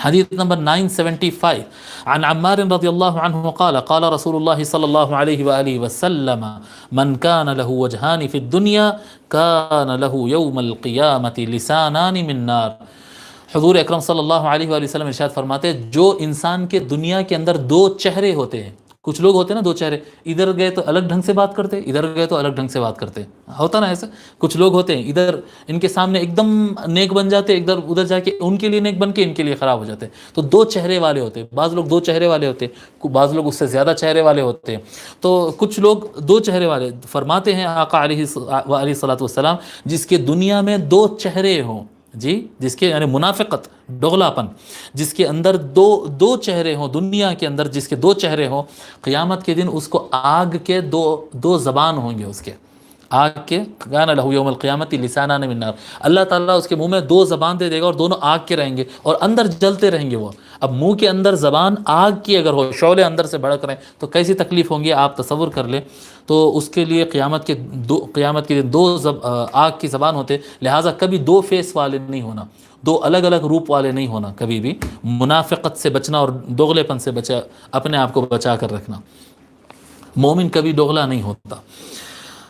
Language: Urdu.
حدیث نمبر 975 عن عمار رضی اللہ عنہ قال قال رسول اللہ صلی اللہ علیہ وآلہ وسلم من كان له وجهان في الدنيا كان له يوم القيامة لسانان من نار. حضور اکرم صلی اللہ علیہ وآلہ وسلم ارشاد فرماتے ہیں جو انسان کے دنیا کے اندر دو چہرے ہوتے ہیں، کچھ لوگ ہوتے ہیں نا دو چہرے، ادھر گئے تو الگ ڈھنگ سے بات کرتے، ادھر گئے تو الگ ڈھنگ سے بات کرتے، ہوتا نا ایسا. کچھ لوگ ہوتے ہیں ادھر ان کے سامنے ایک دم نیک بن جاتے، ادھر جا کے ان کے لیے نیک بن کے ان کے لیے خراب ہو جاتے. تو دو چہرے والے ہوتے ہیں، بعض لوگ دو چہرے والے ہوتے ہیں، بعض لوگ اس سے زیادہ چہرے والے ہوتے ہیں. تو کچھ لوگ دو چہرے والے فرماتے ہیں آقا علیہ الصلوۃ والسلام، جس کے دنیا میں دو چہرے ہوں، جی جس کے یعنی منافقت، دوغلاپن، جس کے اندر دو چہرے ہوں، دنیا کے اندر جس کے دو چہرے ہوں، قیامت کے دن اس کو آگ کے دو زبان ہوں گے، اس کے آگ کے. کان لہ یوم القیامت لسانان من نار، اللہ تعالیٰ اس کے منہ میں دو زبان دے دے گا اور دونوں آگ کے رہیں گے اور اندر جلتے رہیں گے وہ. اب منہ کے اندر زبان آگ کی اگر ہو، شعلے اندر سے بھڑک رہے ہیں تو کیسی تکلیف ہوں گی آپ تصور کر لیں. تو اس کے لیے قیامت کے دن آگ کی زبان ہوتے، لہٰذا کبھی دو فیس والے نہیں ہونا، دو الگ الگ روپ والے نہیں ہونا، کبھی بھی منافقت سے بچنا اور دوغلے پن سے اپنے آپ کو بچا کر رکھنا. مومن کبھی دوغلا نہیں ہوتا.